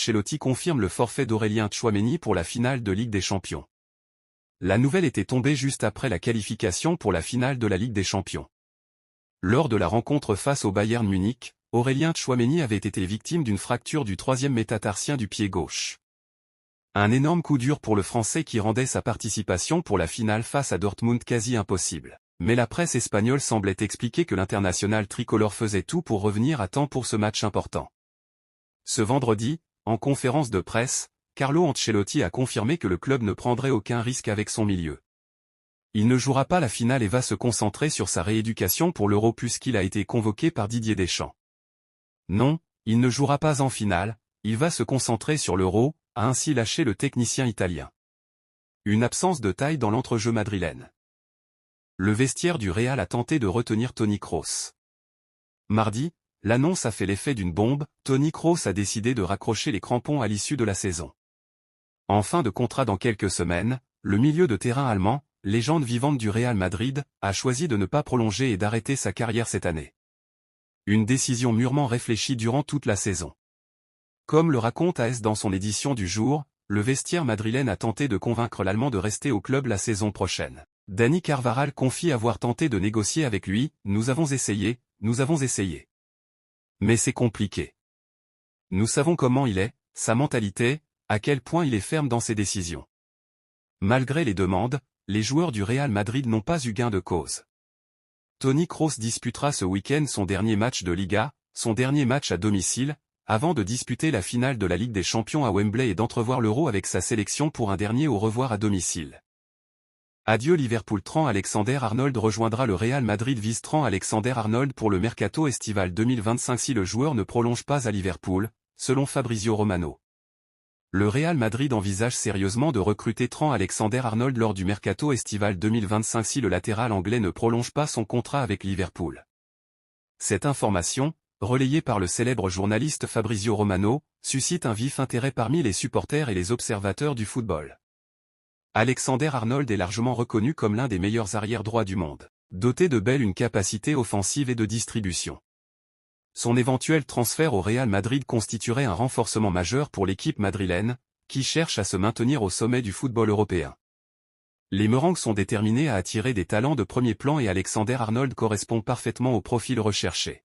Ancelotti confirme le forfait d'Aurélien Tchouaméni pour la finale de Ligue des Champions. La nouvelle était tombée juste après la qualification pour la finale de la Ligue des Champions. Lors de la rencontre face au Bayern Munich, Aurélien Tchouaméni avait été victime d'une fracture du troisième métatarsien du pied gauche. Un énorme coup dur pour le Français qui rendait sa participation pour la finale face à Dortmund quasi impossible. Mais la presse espagnole semblait expliquer que l'international tricolore faisait tout pour revenir à temps pour ce match important. Ce vendredi, en conférence de presse, Carlo Ancelotti a confirmé que le club ne prendrait aucun risque avec son milieu. Il ne jouera pas la finale et va se concentrer sur sa rééducation pour l'Euro puisqu'il a été convoqué par Didier Deschamps. Non, il ne jouera pas en finale, il va se concentrer sur l'Euro, a ainsi lâché le technicien italien. Une absence de taille dans l'entrejeu madrilène. Le vestiaire du Real a tenté de retenir Toni Kroos. Mardi, l'annonce a fait l'effet d'une bombe, Toni Kroos a décidé de raccrocher les crampons à l'issue de la saison. En fin de contrat dans quelques semaines, le milieu de terrain allemand, légende vivante du Real Madrid, a choisi de ne pas prolonger et d'arrêter sa carrière cette année. Une décision mûrement réfléchie durant toute la saison. Comme le raconte AS dans son édition du jour, le vestiaire madrilène a tenté de convaincre l'Allemand de rester au club la saison prochaine. Dani Carvajal confie avoir tenté de négocier avec lui, nous avons essayé. Mais c'est compliqué. Nous savons comment il est, sa mentalité, à quel point il est ferme dans ses décisions. Malgré les demandes, les joueurs du Real Madrid n'ont pas eu gain de cause. Toni Kroos disputera ce week-end son dernier match de Liga, son dernier match à domicile, avant de disputer la finale de la Ligue des Champions à Wembley et d'entrevoir l'Euro avec sa sélection pour un dernier au revoir à domicile. Adieu Liverpool. Trent Alexander-Arnold rejoindra le Real Madrid. Vise Trent Alexander-Arnold pour le mercato estival 2025 si le joueur ne prolonge pas à Liverpool, selon Fabrizio Romano. Le Real Madrid envisage sérieusement de recruter Trent Alexander-Arnold lors du mercato estival 2025 si le latéral anglais ne prolonge pas son contrat avec Liverpool. Cette information, relayée par le célèbre journaliste Fabrizio Romano, suscite un vif intérêt parmi les supporters et les observateurs du football. Alexander-Arnold est largement reconnu comme l'un des meilleurs arrière-droits du monde, doté de belles capacités offensives et de distribution. Son éventuel transfert au Real Madrid constituerait un renforcement majeur pour l'équipe madrilène, qui cherche à se maintenir au sommet du football européen. Les Merengues sont déterminés à attirer des talents de premier plan et Alexander-Arnold correspond parfaitement au profil recherché.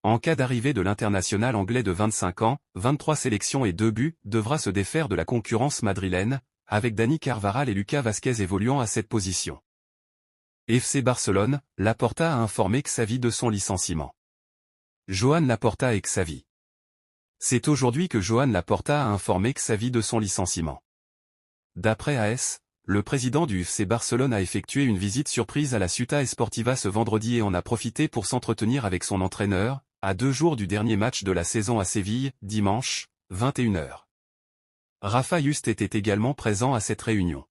En cas d'arrivée de l'international anglais de 25 ans, 23 sélections et 2 buts, devra se défaire de la concurrence madrilène, avec Dani Carvajal et Lucas Vázquez évoluant à cette position. FC Barcelone, Laporta a informé Xavi de son licenciement. Joan Laporta et Xavi. C'est aujourd'hui que Joan Laporta a informé Xavi de son licenciement. D'après AS, le président du FC Barcelone a effectué une visite surprise à la Ciutat Esportiva ce vendredi et en a profité pour s'entretenir avec son entraîneur, à 2 jours du dernier match de la saison à Séville, dimanche, 21h. Rafa Juste était également présent à cette réunion.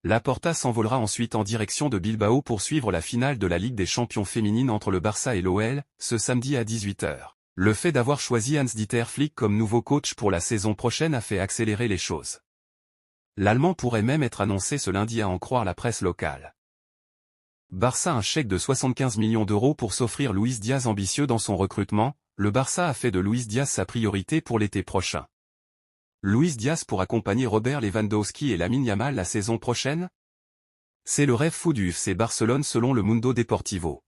Laporta s'envolera ensuite en direction de Bilbao pour suivre la finale de la Ligue des Champions féminine entre le Barça et l'OL, ce samedi à 18h. Le fait d'avoir choisi Hans-Dieter Flick comme nouveau coach pour la saison prochaine a fait accélérer les choses. L'Allemand pourrait même être annoncé ce lundi à en croire la presse locale. Barça un chèque de 75 millions d'euros pour s'offrir Luis Diaz ambitieux dans son recrutement, le Barça a fait de Luis Diaz sa priorité pour l'été prochain. Luis Diaz pour accompagner Robert Lewandowski et Lamine Yamal la saison prochaine? C'est le rêve fou du FC Barcelone selon le Mundo Deportivo.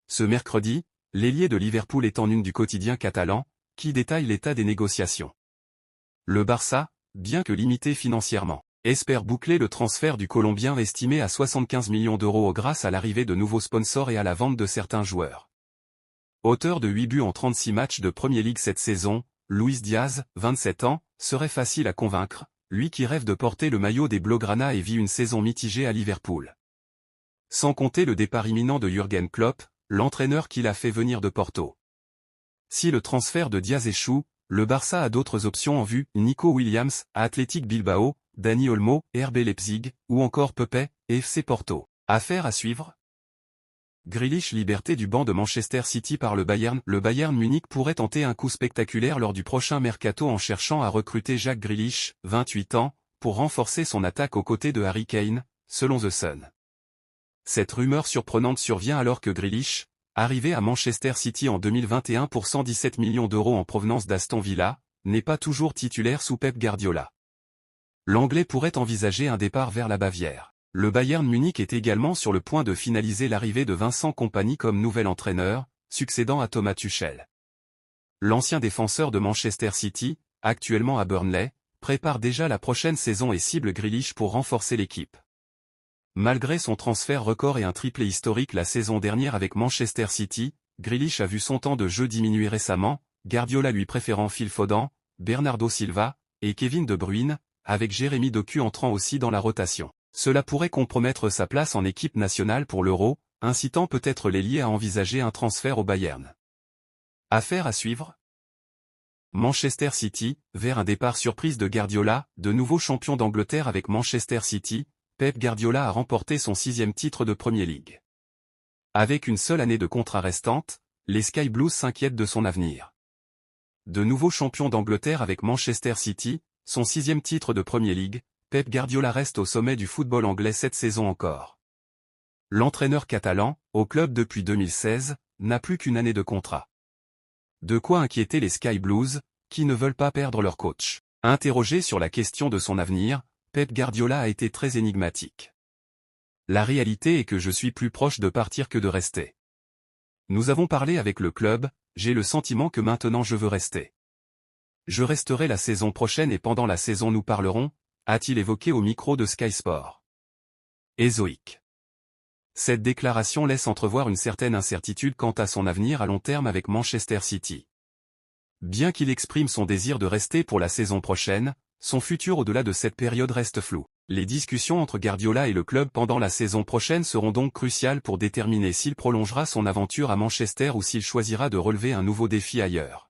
Ce mercredi, l'ailier de Liverpool est en une du quotidien catalan, qui détaille l'état des négociations. Le Barça, bien que limité financièrement, espère boucler le transfert du Colombien estimé à 75 millions d'euros grâce à l'arrivée de nouveaux sponsors et à la vente de certains joueurs. Auteur de 8 buts en 36 matchs de Premier League cette saison, Luis Diaz, 27 ans, serait facile à convaincre, lui qui rêve de porter le maillot des Blaugrana et vit une saison mitigée à Liverpool. Sans compter le départ imminent de Jürgen Klopp, l'entraîneur qui l'a fait venir de Porto. Si le transfert de Diaz échoue, le Barça a d'autres options en vue, Nico Williams, à Athletic Bilbao, Dani Olmo, RB Leipzig, ou encore Pepe, FC Porto. Affaire à suivre. Grealish liberté du banc de Manchester City par le Bayern Munich pourrait tenter un coup spectaculaire lors du prochain mercato en cherchant à recruter Jack Grealish, 28 ans, pour renforcer son attaque aux côtés de Harry Kane, selon The Sun. Cette rumeur surprenante survient alors que Grealish, arrivé à Manchester City en 2021 pour 117 millions d'euros en provenance d'Aston Villa, n'est pas toujours titulaire sous Pep Guardiola. L'Anglais pourrait envisager un départ vers la Bavière. Le Bayern Munich est également sur le point de finaliser l'arrivée de Vincent Kompany comme nouvel entraîneur, succédant à Thomas Tuchel. L'ancien défenseur de Manchester City, actuellement à Burnley, prépare déjà la prochaine saison et cible Grealish pour renforcer l'équipe. Malgré son transfert record et un triplé historique la saison dernière avec Manchester City, Grealish a vu son temps de jeu diminuer récemment, Guardiola lui préférant Phil Foden, Bernardo Silva et Kevin De Bruyne, avec Jérémy Doku entrant aussi dans la rotation. Cela pourrait compromettre sa place en équipe nationale pour l'Euro, incitant peut-être l'ailier à envisager un transfert au Bayern. Affaire à suivre. Manchester City, vers un départ surprise de Guardiola, de nouveau champion d'Angleterre avec Manchester City, Pep Guardiola a remporté son 6e titre de Premier League. Avec une seule année de contrat restante, les Sky Blues s'inquiètent de son avenir. De nouveau champion d'Angleterre avec Manchester City, son 6e titre de Premier League, Pep Guardiola reste au sommet du football anglais cette saison encore. L'entraîneur catalan, au club depuis 2016, n'a plus qu'une année de contrat. De quoi inquiéter les Sky Blues, qui ne veulent pas perdre leur coach. Interrogé sur la question de son avenir, Pep Guardiola a été très énigmatique. La réalité est que je suis plus proche de partir que de rester. Nous avons parlé avec le club, j'ai le sentiment que maintenant je veux rester. Je resterai la saison prochaine et pendant la saison nous parlerons, a-t-il évoqué au micro de Sky Sport. Ezoic. Cette déclaration laisse entrevoir une certaine incertitude quant à son avenir à long terme avec Manchester City. Bien qu'il exprime son désir de rester pour la saison prochaine, son futur au-delà de cette période reste flou. Les discussions entre Guardiola et le club pendant la saison prochaine seront donc cruciales pour déterminer s'il prolongera son aventure à Manchester ou s'il choisira de relever un nouveau défi ailleurs.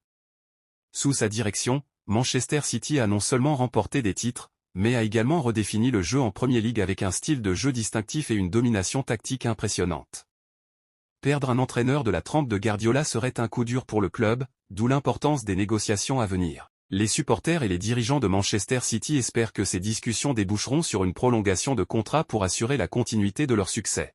Sous sa direction, Manchester City a non seulement remporté des titres, mais a également redéfini le jeu en Premier League avec un style de jeu distinctif et une domination tactique impressionnante. Perdre un entraîneur de la trempe de Guardiola serait un coup dur pour le club, d'où l'importance des négociations à venir. Les supporters et les dirigeants de Manchester City espèrent que ces discussions déboucheront sur une prolongation de contrat pour assurer la continuité de leur succès.